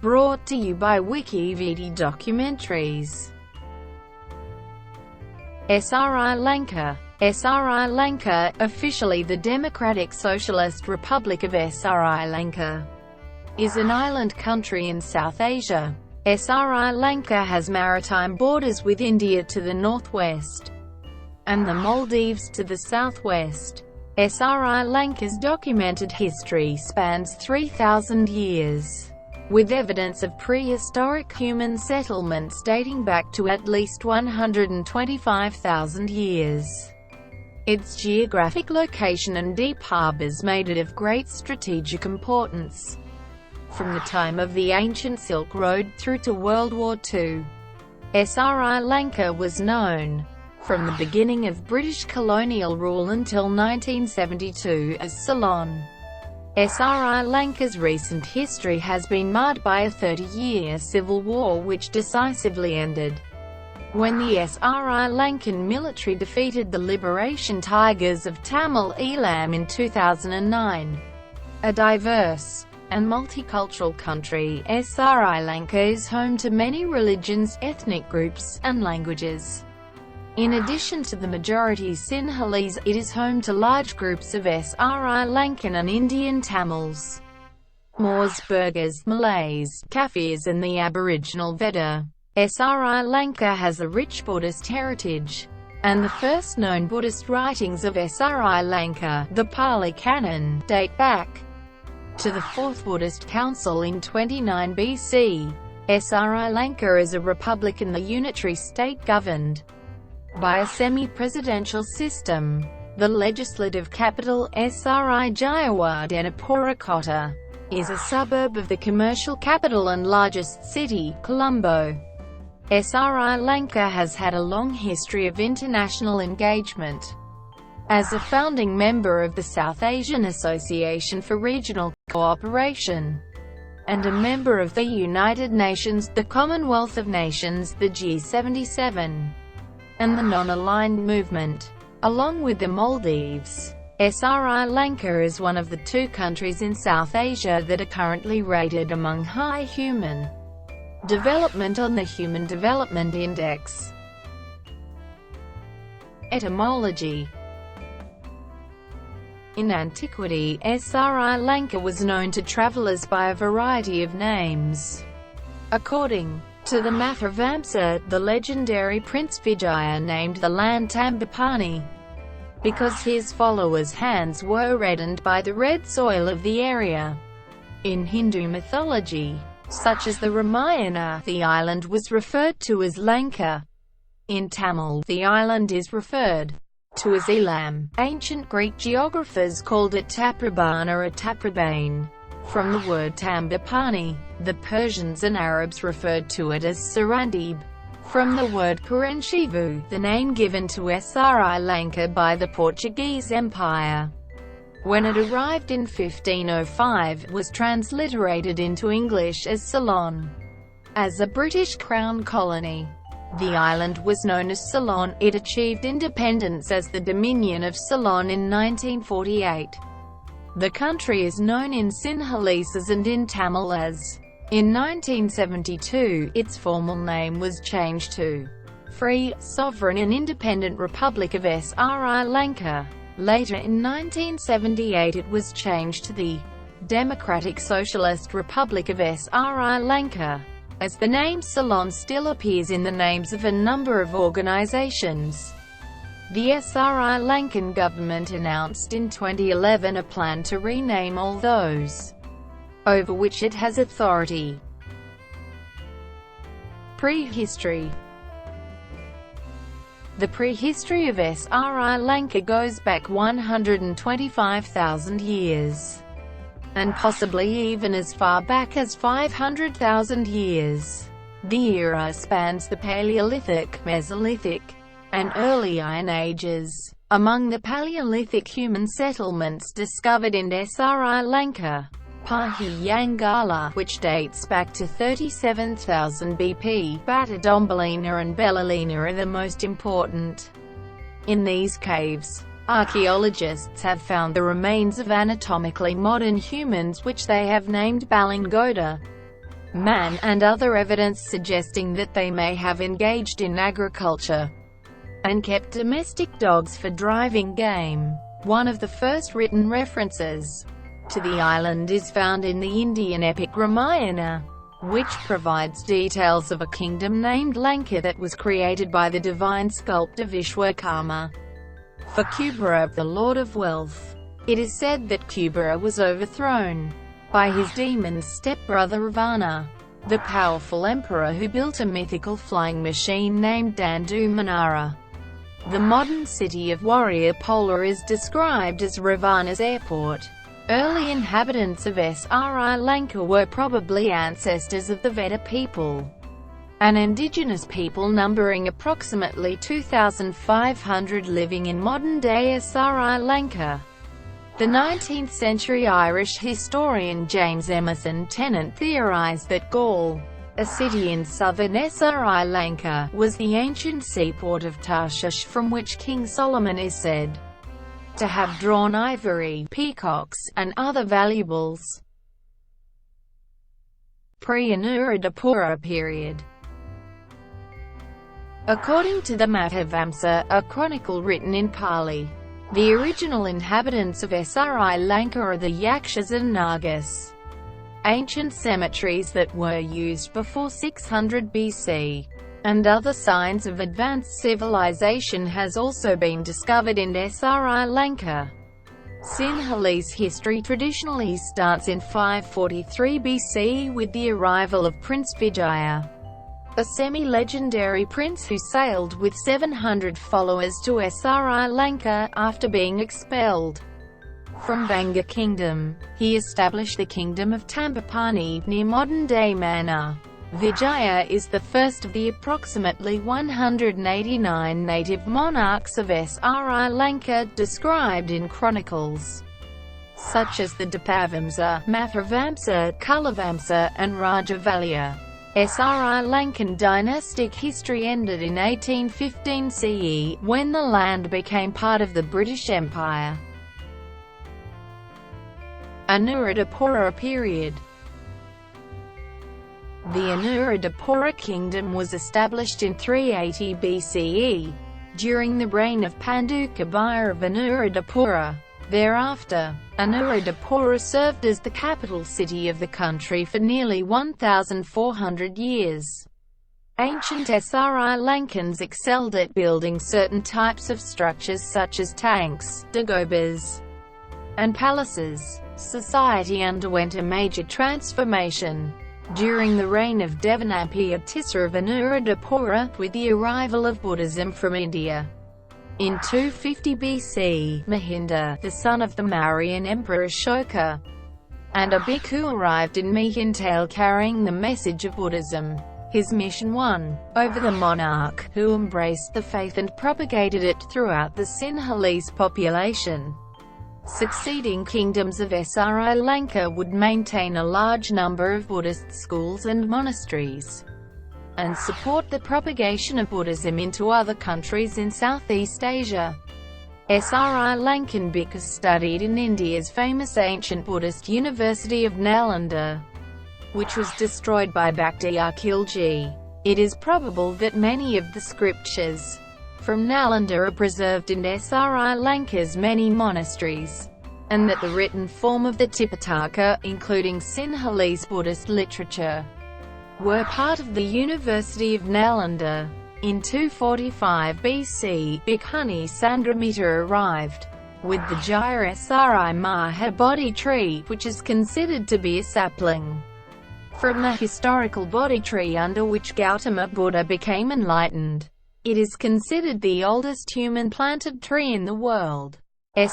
Brought to you by WikiVidi Documentaries. Sri Lanka. Sri Lanka, officially the Democratic Socialist Republic of Sri Lanka, is an island country in South Asia. Sri Lanka has maritime borders with India to the northwest, and the Maldives to the southwest. Sri Lanka's documented history spans 3,000 years, with evidence of prehistoric human settlements dating back to at least 125,000 years. Its geographic location and deep harbours made it of great strategic importance. From the time of the ancient Silk Road through to World War II, Sri Lanka was known, from the beginning of British colonial rule until 1972, as Ceylon. Sri Lanka's recent history has been marred by a 30-year civil war which decisively ended when the Sri Lankan military defeated the Liberation Tigers of Tamil Eelam in 2009. A diverse and multicultural country, Sri Lanka is home to many religions, ethnic groups, and languages. In addition to the majority Sinhalese, it is home to large groups of Sri Lankan and Indian Tamils, Moors, Burghers, Malays, Kafirs and the Aboriginal Vedda. Sri Lanka has a rich Buddhist heritage, and the first known Buddhist writings of Sri Lanka, the Pali Canon, date back to the Fourth Buddhist Council in 29 BC. Sri Lanka is a republic and the unitary state governed by a semi-presidential system. The legislative capital, Sri Jayawardenepura Kota, is a suburb of the commercial capital and largest city, Colombo. Sri Lanka has had a long history of international engagement. As a founding member of the South Asian Association for Regional Cooperation, and a member of the United Nations, the Commonwealth of Nations, the G77, and the Non-Aligned Movement, along with the Maldives. Sri Lanka is one of the two countries in South Asia that are currently rated among high human development on the Human Development Index. Etymology. In antiquity, Sri Lanka was known to travellers by a variety of names. According to the Mahavamsa, the legendary Prince Vijaya named the land Tambapani because his followers' hands were reddened by the red soil of the area. In Hindu mythology, such as the Ramayana, the island was referred to as Lanka. In Tamil, the island is referred to as Eelam. Ancient Greek geographers called it Taprobana or Taprobane, from the word Tambapani. The Persians and Arabs referred to it as Sarandib, from the word Kurenchivu, the name given to Sri Lanka by the Portuguese Empire. When it arrived in 1505, it was transliterated into English as Ceylon. As a British Crown colony, the island was known as Ceylon. It achieved independence as the Dominion of Ceylon in 1948. The country is known in Sinhalese and in Tamil as. In 1972, its formal name was changed to Free, Sovereign and Independent Republic of Sri Lanka. Later in 1978 it was changed to the Democratic Socialist Republic of Sri Lanka, as the name Ceylon still appears in the names of a number of organizations. The Sri Lankan government announced in 2011 a plan to rename all those over which it has authority. Prehistory. The prehistory of Sri Lanka goes back 125,000 years, and possibly even as far back as 500,000 years. The era spans the Paleolithic, Mesolithic, and early Iron Ages. Among the Paleolithic human settlements discovered in Sri Lanka, Pahiyangala, which dates back to 37,000 BP, Batadombalina and Belalina are the most important. In these caves, archaeologists have found the remains of anatomically modern humans which they have named Balingoda. man, and other evidence suggesting that they may have engaged in agriculture and kept domestic dogs for driving game. One of the first written references to the island is found in the Indian epic Ramayana, which provides details of a kingdom named Lanka that was created by the divine sculptor Vishwakarma for Kubera, the lord of wealth. It is said that Kubera was overthrown by his demon stepbrother Ravana, the powerful emperor who built a mythical flying machine named Dandu Manara. The modern city of Warrior Pola is described as Ravana's airport. Early inhabitants of Sri Lanka were probably ancestors of the Veda people, an indigenous people numbering approximately 2,500 living in modern-day Sri Lanka. The 19th-century Irish historian James Emerson Tennant theorized that Gaul, a city in southern Sri Lanka, was the ancient seaport of Tarshish from which King Solomon is said to have drawn ivory, peacocks, and other valuables. Pre-Anuradhapura period. According to the Mahavamsa, a chronicle written in Pali, the original inhabitants of Sri Lanka are the Yakshas and Nagas, ancient cemeteries that were used before 600 BC. And other signs of advanced civilization has also been discovered in Sri Lanka. Sinhalese history traditionally starts in 543 BC with the arrival of Prince Vijaya, a semi-legendary prince who sailed with 700 followers to Sri Lanka after being expelled from Vanga Kingdom. He established the kingdom of Tambapani near modern-day Mannar. Vijaya is the first of the approximately 189 native monarchs of Sri Lanka described in chronicles such as the Dipavamsa, Mathavamsa, Kulavamsa, and Rajavalya. Sri Lankan dynastic history ended in 1815 CE, when the land became part of the British Empire. Anuradhapura period. The Anuradhapura kingdom was established in 380 BCE, during the reign of Pandukabhaya of Anuradhapura. Thereafter, Anuradhapura served as the capital city of the country for nearly 1,400 years. Ancient Sri Lankans excelled at building certain types of structures such as tanks, dagobas, and palaces. Society underwent a major transformation during the reign of Devanapaya Tissa of Anuradhapura, with the arrival of Buddhism from India. In 250 BC, Mahinda, the son of the Mauryan Emperor Ashoka, and a bhikkhu arrived in Mehintale carrying the message of Buddhism. His mission won over the monarch, who embraced the faith and propagated it throughout the Sinhalese population. Succeeding kingdoms of Sri Lanka would maintain a large number of Buddhist schools and monasteries, and support the propagation of Buddhism into other countries in Southeast Asia. Sri Lankan bhikkhus studied in India's famous ancient Buddhist University of Nalanda, which was destroyed by Bhaktiar Khilji. It is probable that many of the scriptures from Nalanda are preserved in Sri Lanka's many monasteries, and that the written form of the Tipitaka, including Sinhalese Buddhist literature, were part of the University of Nalanda. In 245 BC, Bhikkhuni Sandramita arrived with the Jaya Sri Maha Bodhi tree, which is considered to be a sapling from the historical Bodhi tree under which Gautama Buddha became enlightened. It is considered the oldest human-planted tree in the world. Sri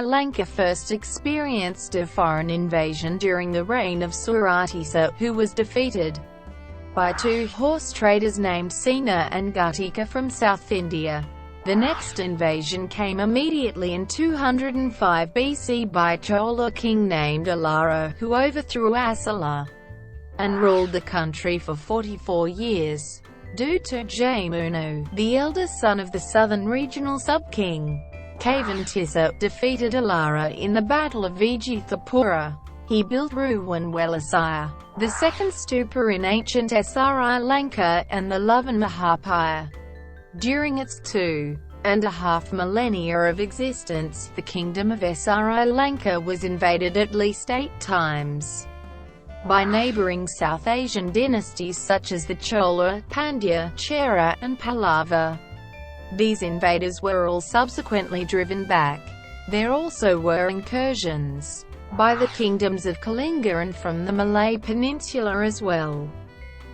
Lanka first experienced a foreign invasion during the reign of Suratisa, who was defeated by two horse traders named Sena and Guttika from South India. The next invasion came immediately in 205 BC by a Chola king named Alara, who overthrew Asala and ruled the country for 44 years. Dutu Jamunu, the eldest son of the southern regional sub-king, Kavantissa, defeated Alara in the Battle of Vijayapura. He built Ruwan Welisaya, the second stupa in ancient Sri Lanka, and the Lovan Mahapaya. During its 2.5 millennia of existence, the kingdom of Sri Lanka was invaded at least 8 times by neighbouring South Asian dynasties such as the Chola, Pandya, Chera, and Pallava. These invaders were all subsequently driven back. There also were incursions by the kingdoms of Kalinga and from the Malay Peninsula as well.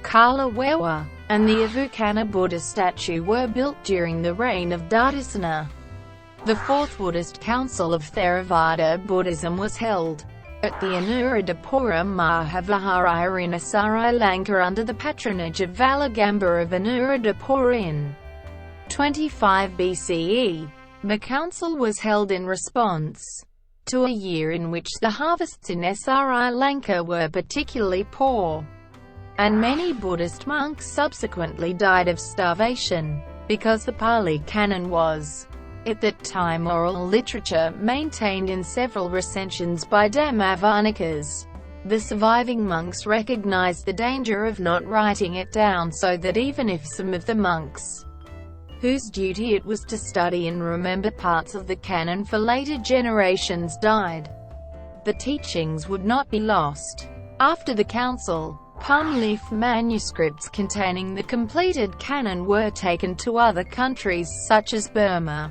Kalawewa and the Avukana Buddha statue were built during the reign of Dharasana. The Fourth Buddhist Council of Theravada Buddhism was held at the Anuradhapura Mahavihara in Sri Lanka under the patronage of Valagamba of Anuradhapura in 25 BCE. The council was held in response to a year in which the harvests in Sri Lanka were particularly poor, and many Buddhist monks subsequently died of starvation. Because the Pali Canon was, at that time, oral literature maintained in several recensions by Dhammavarnikas, the surviving monks recognized the danger of not writing it down, so that even if some of the monks whose duty it was to study and remember parts of the canon for later generations died, the teachings would not be lost. After the council, palm leaf manuscripts containing the completed canon were taken to other countries such as Burma,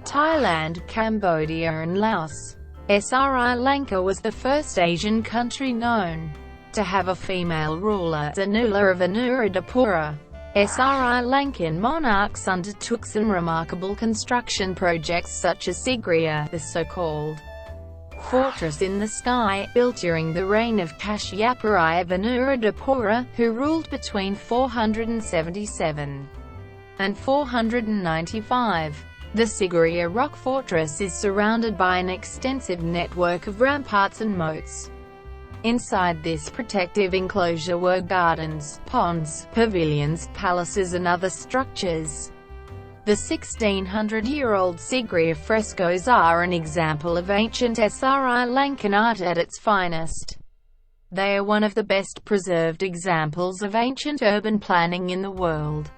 Thailand, Cambodia and Laos. Sri Lanka was the first Asian country known to have a female ruler, Zanula of Anuradhapura. Sri Lankan monarchs undertook some remarkable construction projects such as Sigriya, the so-called fortress in the sky, built during the reign of Kashyapuraya of Anuradhapura, who ruled between 477 and 495. The Sigriya rock fortress is surrounded by an extensive network of ramparts and moats. Inside this protective enclosure were gardens, ponds, pavilions, palaces and other structures. The 1600-year-old Sigriya frescoes are an example of ancient Sri Lankan art at its finest. They are one of the best preserved examples of ancient urban planning in the world.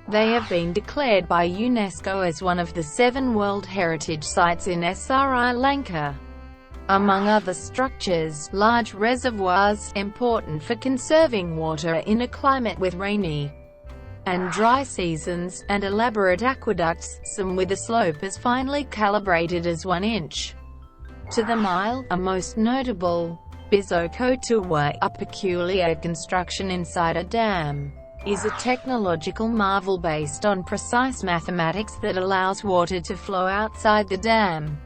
They have been declared by UNESCO as one of the 7 World Heritage Sites in Sri Lanka. Among other structures, large reservoirs, important for conserving water in a climate with rainy and dry seasons, and elaborate aqueducts, some with a slope as finely calibrated as 1 inch to the mile. A most notable, Bizokotua, a peculiar construction inside a dam, is a technological marvel based on precise mathematics that allows water to flow outside the dam,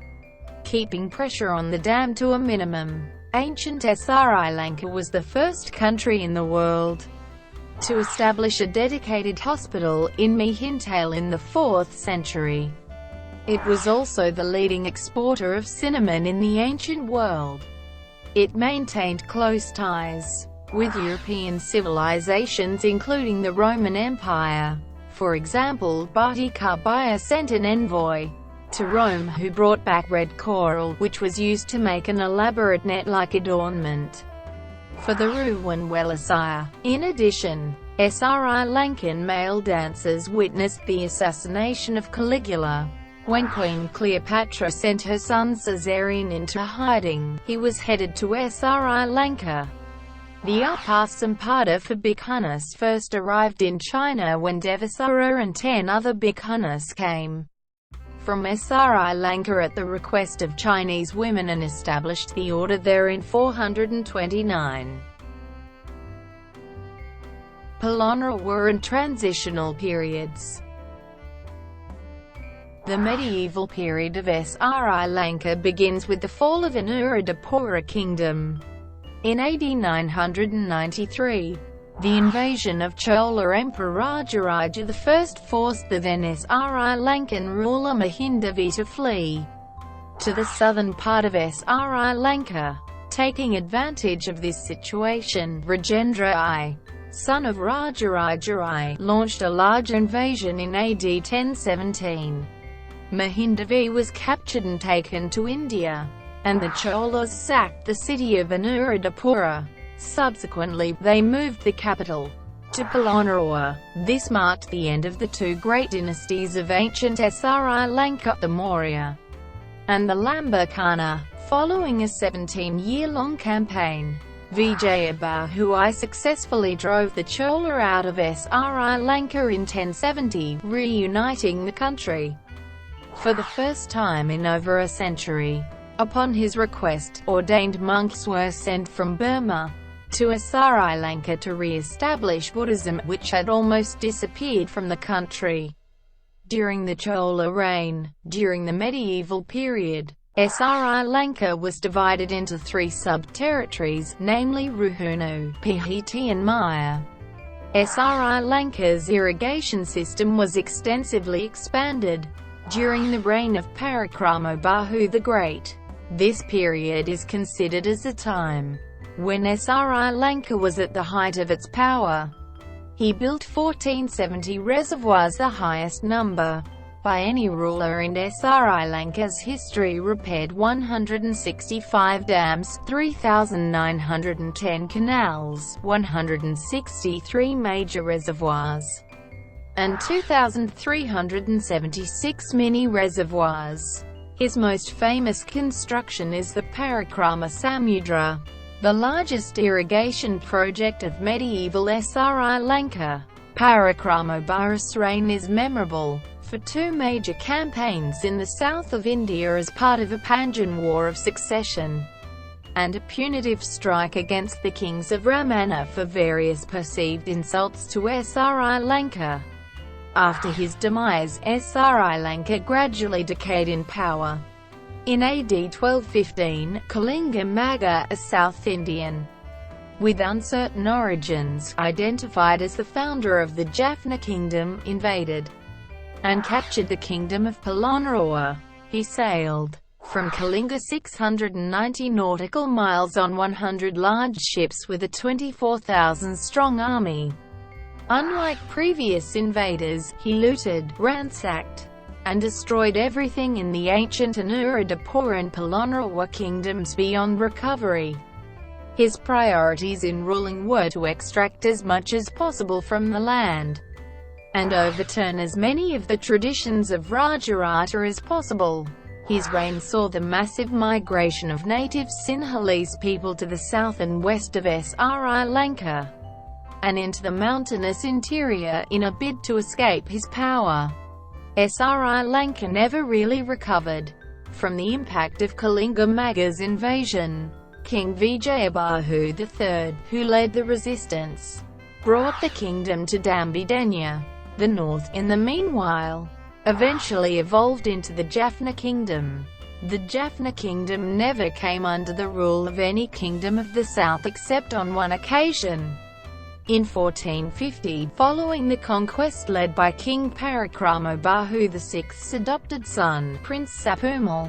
keeping pressure on the dam to a minimum. Ancient Sri Lanka was the first country in the world to establish a dedicated hospital, in Mihintale in the 4th century. It was also the leading exporter of cinnamon in the ancient world. It maintained close ties with European civilizations including the Roman Empire. For example, Bhattacharya sent an envoy to Rome who brought back red coral, which was used to make an elaborate net-like adornment for the Ruwan Welisaya. In addition, Sri Lankan male dancers witnessed the assassination of Caligula. When Queen Cleopatra sent her son Caesarion into hiding, he was headed to Sri Lanka. The Upasampada for Bhikkhunis first arrived in China when Devasara and 10 other Bhikkhunis came from Sri Lanka at the request of Chinese women and established the order there in 429. Polonnaruwa and transitional periods. The medieval period of Sri Lanka begins with the fall of Anuradhapura Kingdom. In AD 993, the invasion of Chola Emperor Rajaraja I forced the then Sri Lankan ruler Mahindavi to flee to the southern part of Sri Lanka. Taking advantage of this situation, Rajendra I, son of Rajaraja I, launched a large invasion in AD 1017. Mahindavi was captured and taken to India. and the Cholas sacked the city of Anuradhapura. Subsequently, they moved the capital to Polonnaruwa. This marked the end of the two great dynasties of ancient Sri Lanka, the Maurya and the Lambakana. Following a 17-year-long campaign, Vijayabahu successfully drove the Chola out of Sri Lanka in 1070, reuniting the country for the first time in over a century. Upon his request, ordained monks were sent from Burma to Sri Lanka to re-establish Buddhism, which had almost disappeared from the country during the Chola reign. During the medieval period, Sri Lanka was divided into three sub-territories, namely Ruhunu, Pihiti and Maya. Sri Lanka's irrigation system was extensively expanded during the reign of Parakramabahu the Great. This period is considered as a time when Sri Lanka was at the height of its power. He built 1470 reservoirs, the highest number by any ruler in Sri Lanka's history, repaired 165 dams, 3,910 canals, 163 major reservoirs, and 2,376 mini-reservoirs. His most famous construction is the Parakrama Samudra, the largest irrigation project of medieval Sri Lanka. Parakramabahu's reign is memorable for two major campaigns in the south of India as part of a Pandyan War of Succession, and a punitive strike against the kings of Ramana for various perceived insults to Sri Lanka. After his demise, Sri Lanka gradually decayed in power. In AD 1215, Kalinga Maga, a South Indian with uncertain origins, identified as the founder of the Jaffna kingdom, invaded and captured the kingdom of Polonnaruwa. He sailed from Kalinga 690 nautical miles on 100 large ships with a 24,000-strong army. Unlike previous invaders, he looted, ransacked, and destroyed everything in the ancient Anuradhapura and Polonnaruwa kingdoms beyond recovery. His priorities in ruling were to extract as much as possible from the land and overturn as many of the traditions of Rajarata as possible. His reign saw the massive migration of native Sinhalese people to the south and west of Sri Lanka and into the mountainous interior, in a bid to escape his power. Sri Lanka never really recovered from the impact of Kalinga Maga's invasion. King Vijayabahu III, who led the resistance, brought the kingdom to Dambidenya, the north, in the meanwhile, eventually evolved into the Jaffna kingdom. The Jaffna kingdom never came under the rule of any kingdom of the south except on one occasion. In 1450, following the conquest led by King Parakramabahu VI's adopted son, Prince Sapumal,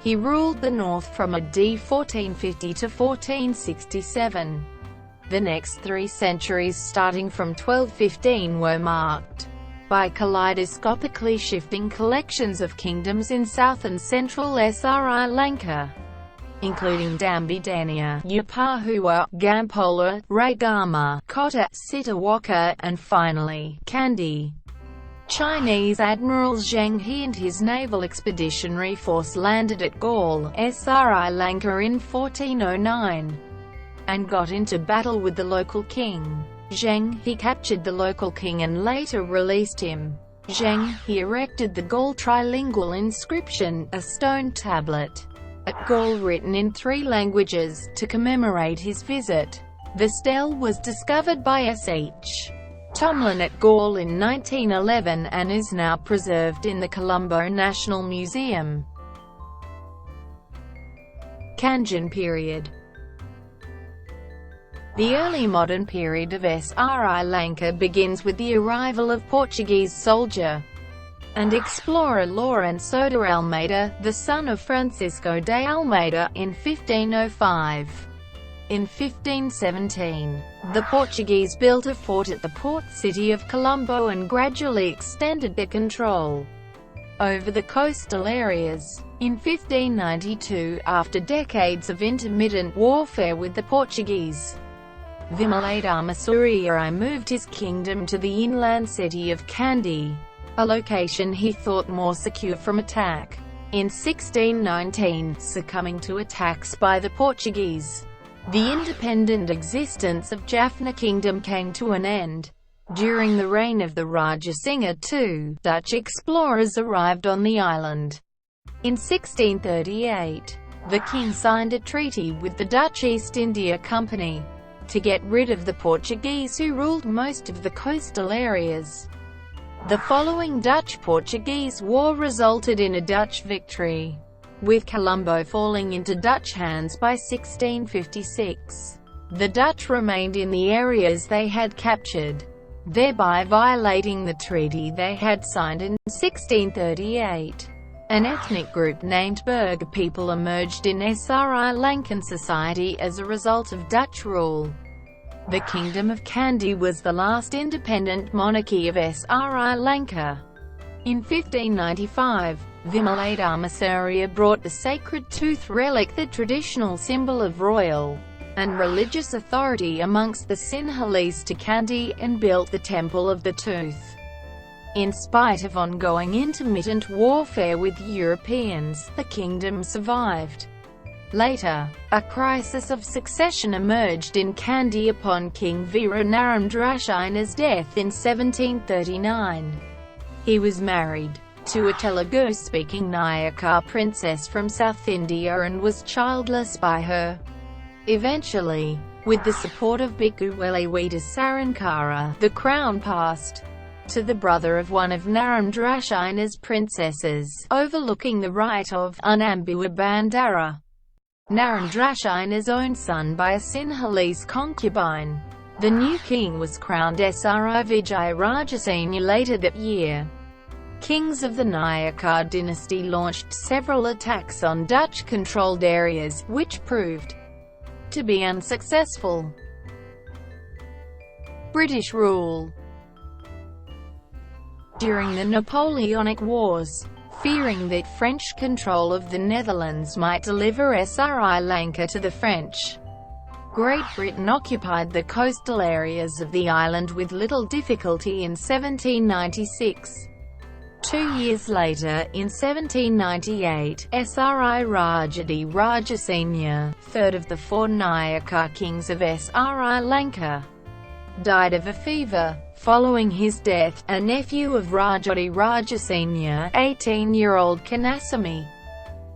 he ruled the north from AD 1450 to 1467. The next 3 centuries starting from 1215 were marked by kaleidoscopically shifting collections of kingdoms in south and central Sri Lanka, including Dambidenya, Yapahua, Gampola, Ragama, Kota, Sitawaka, and finally, Kandy. Chinese Admiral Zheng He and his naval expeditionary force landed at Galle, Sri Lanka in 1409, and got into battle with the local king. Zheng He captured the local king and later released him. Zheng He erected the Galle trilingual inscription, a stone tablet at Galle written in 3 languages, to commemorate his visit. The stele was discovered by S.H. Tomlin at Galle in 1911 and is now preserved in the Colombo National Museum. Kandyan period. The early modern period of Sri Lanka begins with the arrival of Portuguese soldier and explorer Lourenço de Almeida, the son of Francisco de Almeida, in 1505. In 1517, the Portuguese built a fort at the port city of Colombo and gradually extended their control over the coastal areas. In 1592, after decades of intermittent warfare with the Portuguese, Vimaladharma moved his kingdom to the inland city of Kandy, a location he thought more secure from attack. In 1619, succumbing to attacks by the Portuguese, the independent existence of Jaffna Kingdom came to an end. During the reign of the Rajasingha II, Dutch explorers arrived on the island. In 1638, the king signed a treaty with the Dutch East India Company to get rid of the Portuguese who ruled most of the coastal areas. The following Dutch-Portuguese War resulted in a Dutch victory, with Colombo falling into Dutch hands by 1656. The Dutch remained in the areas they had captured, thereby violating the treaty they had signed in 1638. An ethnic group named Burgher people emerged in Sri Lankan society as a result of Dutch rule. The Kingdom of Kandy was the last independent monarchy of Sri Lanka. In 1595, Vimaladharma brought the sacred tooth relic, the traditional symbol of royal and religious authority amongst the Sinhalese, to Kandy, and built the Temple of the Tooth. In spite of ongoing intermittent warfare with Europeans, the kingdom survived. Later, a crisis of succession emerged in Kandy upon King Veera Narendrashina's death in 1739. He was married to a Telugu-speaking Nayaka princess from South India and was childless by her. Eventually, with the support of Bhikkhu Welewita Sarankara, the crown passed to the brother of one of Narendrashina's princesses, overlooking the right of Unambua Bandara, Narendrashina's own son, by a Sinhalese concubine. The new king was crowned Sri Vijay Rajasingha later that year. Kings of the Nayaka dynasty launched several attacks on Dutch-controlled areas, which proved to be unsuccessful. British rule. During the Napoleonic Wars, fearing that French control of the Netherlands might deliver Sri Lanka to the French, Great Britain occupied the coastal areas of the island with little difficulty in 1796. 2 years later, in 1798, Sri Rajadi Rajasingha, third of the four Nayaka kings of Sri Lanka, died of a fever. Following his death, a nephew of Rajadi Rajasingha, 18-year-old Kanasami,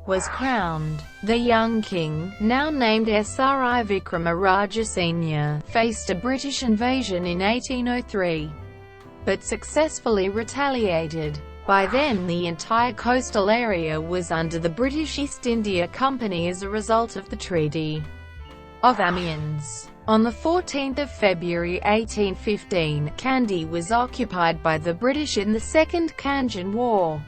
was crowned. The young king, now named Sri Vikrama Rajasingha, faced a British invasion in 1803, but successfully retaliated. By then the entire coastal area was under the British East India Company as a result of the Treaty of Amiens. On 14 February 1815, Kandy was occupied by the British in the Second Kandyan War,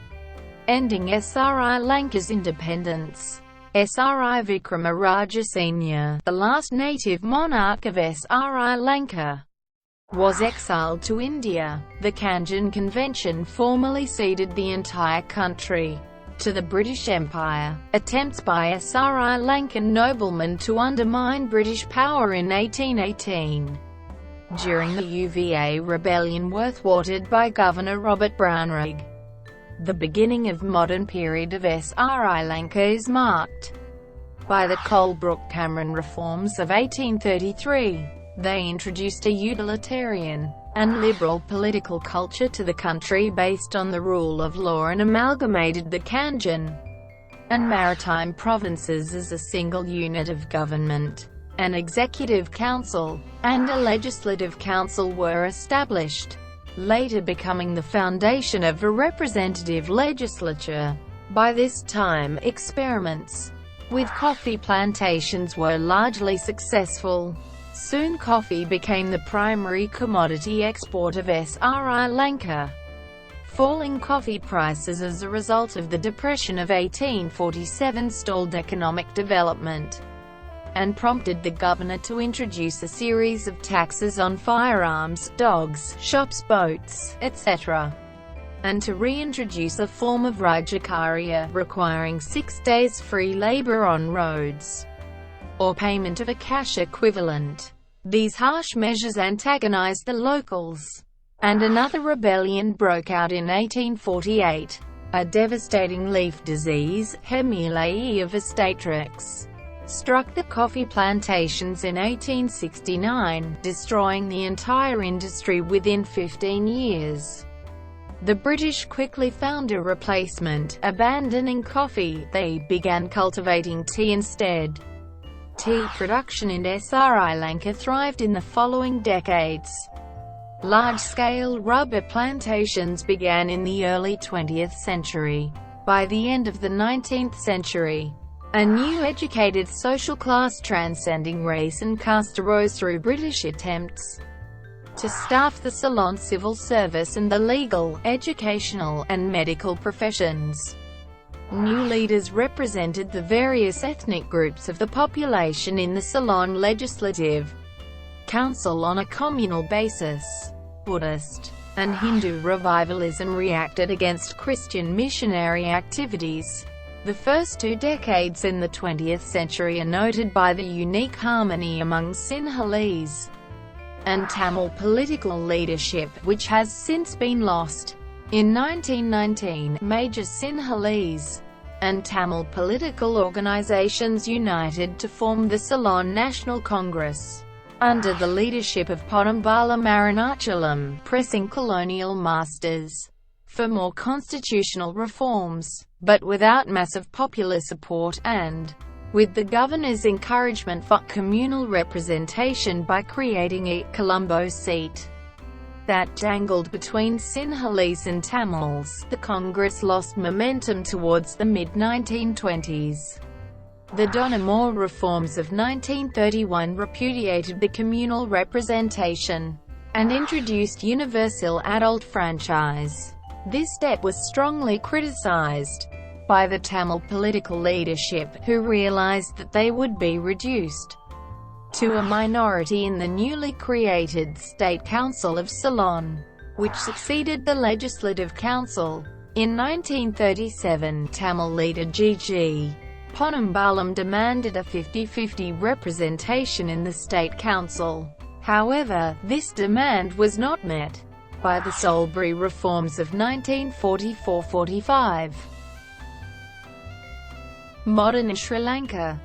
ending Sri Lanka's independence. Sri Vikrama Rajasingha, the last native monarch of Sri Lanka, was exiled to India. The Kandyan Convention formally ceded the entire country to the British Empire. Attempts by Sri Lankan noblemen to undermine British power in 1818 during the UVA rebellion were thwarted by Governor Robert Brownrigg. The beginning of modern period of Sri Lanka is marked by the Colebrook-Cameron reforms of 1833. They introduced a utilitarian and liberal political culture to the country based on the rule of law and amalgamated the Kandyan and maritime provinces as a single unit of government. An executive council and a legislative council were established, later becoming the foundation of a representative legislature. By this time, experiments with coffee plantations were largely successful. Soon coffee became the primary commodity export of Sri Lanka. Falling coffee prices as a result of the Depression of 1847 stalled economic development and prompted the governor to introduce a series of taxes on firearms, dogs, shops, boats, etc. and to reintroduce a form of Rajakarya, requiring 6 days free labor on roads, or payment of a cash equivalent. These harsh measures antagonized the locals, and another rebellion broke out in 1848. A devastating leaf disease, Hemilaea vastatrix, struck the coffee plantations in 1869, destroying the entire industry within 15 years. The British quickly found a replacement. Abandoning coffee, they began cultivating tea instead. Tea production in Sri Lanka thrived in the following decades. Large-scale rubber plantations began in the early 20th century. By the end of the 19th century, a new educated social class transcending race and caste arose through British attempts to staff the Ceylon civil service and the legal, educational, and medical professions. New leaders represented the various ethnic groups of the population in the Ceylon Legislative Council on a communal basis. Buddhist and Hindu revivalism reacted against Christian missionary activities. The first 2 decades in the 20th century are noted by the unique harmony among Sinhalese and Tamil political leadership, which has since been lost. In 1919, major Sinhalese and Tamil political organizations united to form the Ceylon National Congress, under the leadership of Ponnambalam Arunachalam, pressing colonial masters for more constitutional reforms, but without massive popular support, and with the governor's encouragement for communal representation by creating a Colombo seat that dangled between Sinhalese and Tamils. The Congress lost momentum towards the mid-1920s. The Donamore reforms of 1931 repudiated the communal representation and introduced universal adult franchise. This step was strongly criticized by the Tamil political leadership, who realized that they would be reduced to a minority in the newly created State Council of Ceylon, which succeeded the Legislative Council. In 1937, Tamil leader G.G. Ponnambalam demanded a 50-50 representation in the State Council. However, this demand was not met by the Salisbury reforms of 1944–45. Modern Sri Lanka.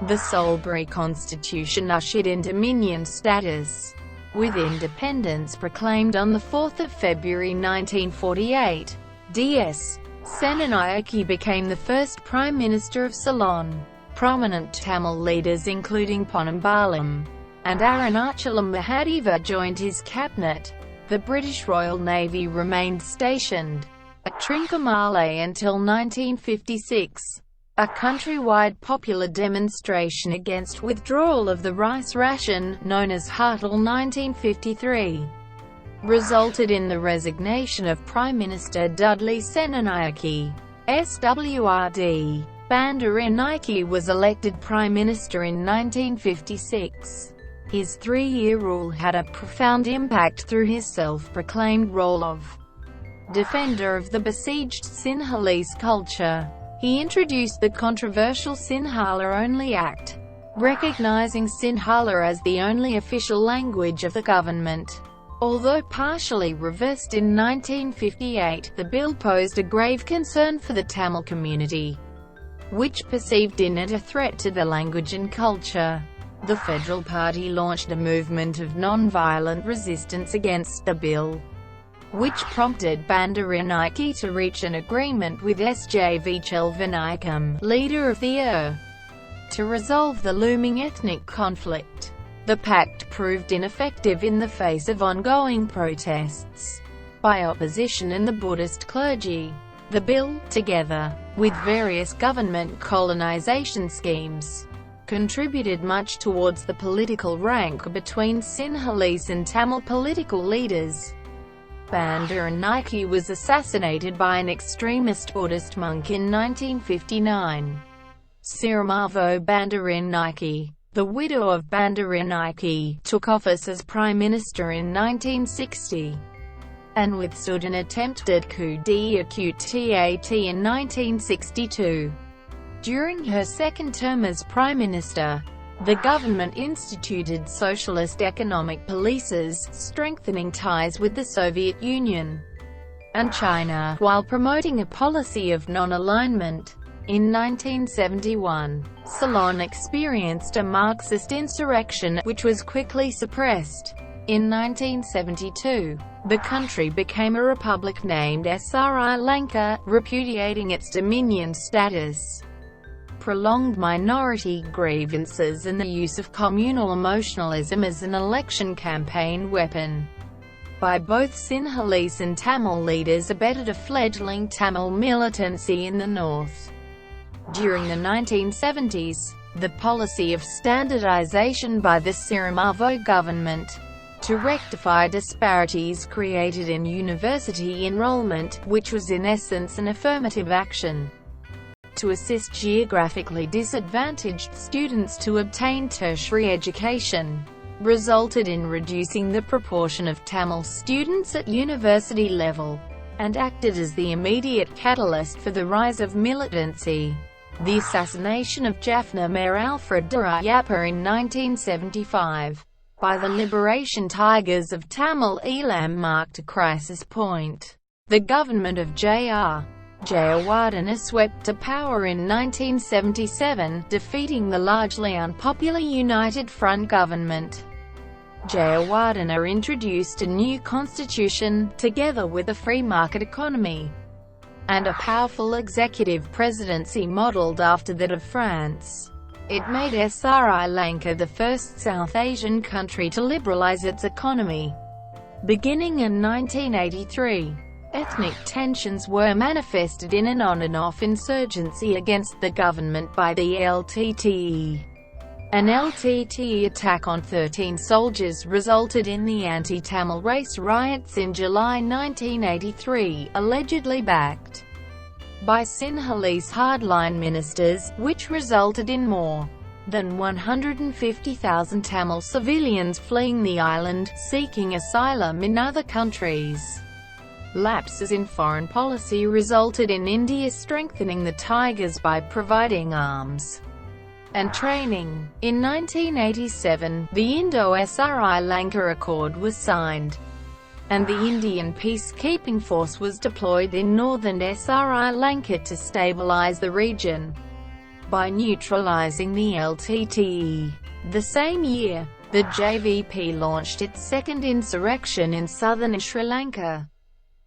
The Salisbury Constitution ushered in Dominion status, with independence proclaimed on 4 February 1948. D.S. Senanayake became the first Prime Minister of Ceylon. Prominent Tamil leaders including Ponnambalam and Arunachalam Mahadeva joined his cabinet. The British Royal Navy remained stationed at Trincomalee until 1956. A countrywide popular demonstration against withdrawal of the rice ration, known as Hartal 1953, resulted in the resignation of Prime Minister Dudley Senanayake. SWRD. Bandaranaike was elected Prime Minister in 1956. His 3-year rule had a profound impact through his self-proclaimed role of defender of the besieged Sinhalese culture. He introduced the controversial Sinhala-only Act, recognizing Sinhala as the only official language of the government. Although partially reversed in 1958, the bill posed a grave concern for the Tamil community, which perceived in it a threat to the language and culture. The Federal Party launched a movement of non-violent resistance against the bill, which prompted Bandaranaike to reach an agreement with S.J.V. Chelvanayakam, leader of the to resolve the looming ethnic conflict. The pact proved ineffective in the face of ongoing protests by opposition and the Buddhist clergy. The bill, together with various government colonization schemes, contributed much towards the political rank between Sinhalese and Tamil political leaders. Bandaranaike was assassinated by an extremist Buddhist monk in 1959. Sirimavo Bandaranaike, the widow of Bandaranaike, took office as Prime Minister in 1960. and withstood an attempted coup d'état in 1962. During her second term as Prime Minister, the government instituted socialist economic policies, strengthening ties with the Soviet Union and China, while promoting a policy of non-alignment. In 1971, Ceylon experienced a Marxist insurrection, which was quickly suppressed. In 1972, the country became a republic named Sri Lanka, repudiating its dominion status. Prolonged minority grievances and the use of communal emotionalism as an election campaign weapon by both Sinhalese and Tamil leaders abetted a fledgling Tamil militancy in the north. During the 1970s, the policy of standardization by the Sirimavo government to rectify disparities created in university enrollment, which was in essence an affirmative action to assist geographically disadvantaged students to obtain tertiary education, resulted in reducing the proportion of Tamil students at university level, and acted as the immediate catalyst for the rise of militancy. The assassination of Jaffna Mayor Alfred Durayappa in 1975 by the Liberation Tigers of Tamil Eelam marked a crisis point. The government of J.R. Jayawardena swept to power in 1977, defeating the largely unpopular United Front government. Jayawardena introduced a new constitution, together with a free market economy and a powerful executive presidency modelled after that of France. It made Sri Lanka the first South Asian country to liberalise its economy. Beginning in 1983, ethnic tensions were manifested in an on-and-off insurgency against the government by the LTTE. An LTTE attack on 13 soldiers resulted in the anti-Tamil race riots in July 1983, allegedly backed by Sinhalese hardline ministers, which resulted in more than 150,000 Tamil civilians fleeing the island, seeking asylum in other countries. Lapses in foreign policy resulted in India strengthening the Tigers by providing arms and training. In 1987, the Indo-Sri Lanka Accord was signed, and the Indian peacekeeping force was deployed in northern Sri Lanka to stabilize the region by neutralizing the LTTE. The same year, the JVP launched its second insurrection in southern Sri Lanka,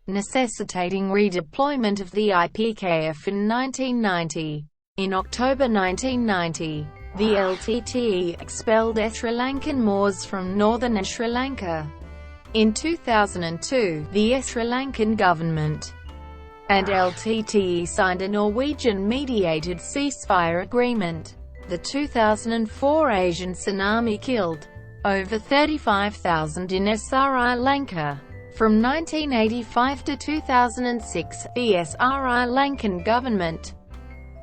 necessitating redeployment of the IPKF in 1990. In October 1990, the LTTE expelled Sri Lankan Moors from northern Sri Lanka. In 2002, the Sri Lankan government and LTTE signed a Norwegian-mediated ceasefire agreement. The 2004 Asian tsunami killed over 35,000 in Sri Lanka. From 1985 to 2006, the Sri Lankan government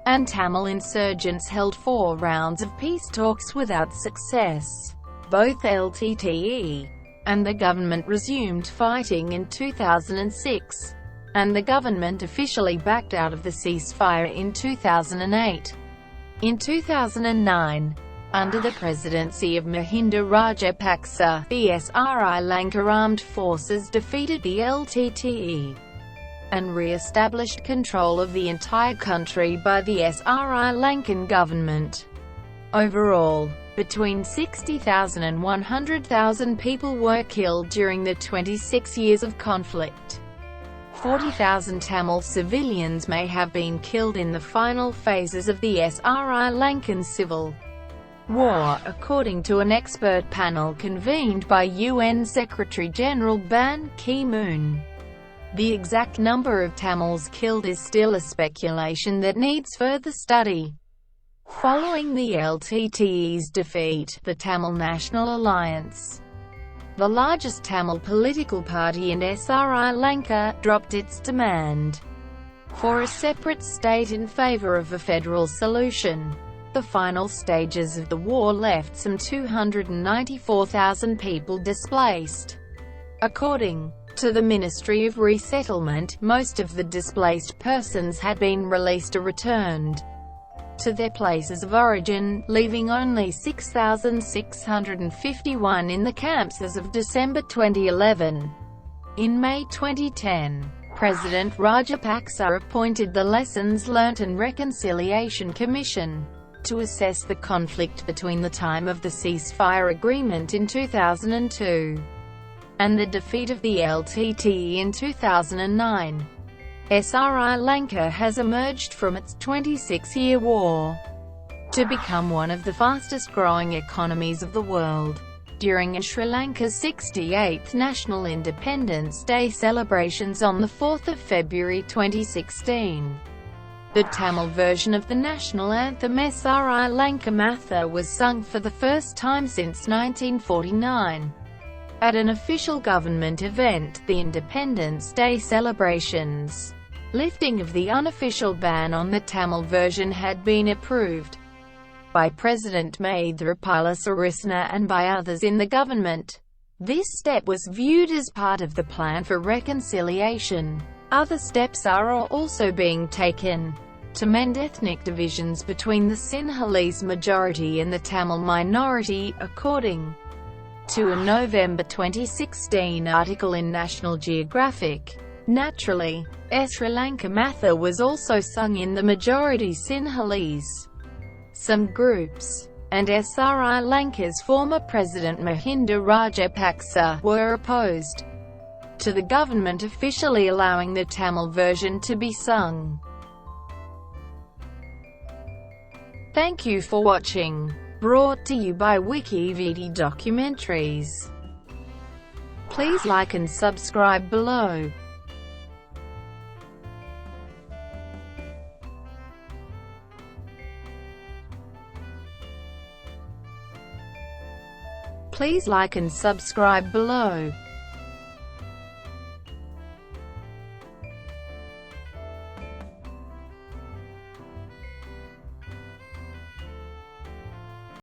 and Tamil insurgents held 4 rounds of peace talks without success. Both LTTE and the government resumed fighting in 2006, and the government officially backed out of the ceasefire in 2008. In 2009, under the presidency of Mahinda Rajapaksa, the Sri Lanka Armed Forces defeated the LTTE and re-established control of the entire country by the Sri Lankan government. Overall, between 60,000 and 100,000 people were killed during the 26 years of conflict. 40,000 Tamil civilians may have been killed in the final phases of the Sri Lankan Civil War, according to an expert panel convened by UN Secretary-General Ban Ki-moon. The exact number of Tamils killed is still a speculation that needs further study. Following the LTTE's defeat, the Tamil National Alliance, the largest Tamil political party in Sri Lanka, dropped its demand for a separate state in favour of a federal solution. The final stages of the war left some 294,000 people displaced. According to the Ministry of Resettlement. Most of the displaced persons had been released or returned to their places of origin, leaving only 6,651 in the camps as of December 2011. In May 2010, President Rajapaksa appointed the Lessons Learnt and Reconciliation Commission to assess the conflict between the time of the ceasefire agreement in 2002 and the defeat of the LTTE in 2009. Sri Lanka has emerged from its 26-year war to become one of the fastest-growing economies of the world. During Sri Lanka's 68th National Independence Day celebrations on 4 February 2016, the Tamil version of the national anthem Sri Lanka Matha was sung for the first time since 1949. At an official government event, the Independence Day celebrations, lifting of the unofficial ban on the Tamil version had been approved by President Maithripala Sirisena and by others in the government. This step was viewed as part of the plan for reconciliation. Other steps are also being taken to mend ethnic divisions between the Sinhalese majority and the Tamil minority, according to a November 2016 article in National Geographic. Naturally, Sri Lanka Matha was also sung in the majority Sinhalese. Some groups, and Sri Lanka's former President Mahinda Rajapaksa, were opposed to the government officially allowing the Tamil version to be sung. Thank you for watching. Brought to you by WikiVidi Documentaries. Please like and subscribe below. Please like and subscribe below.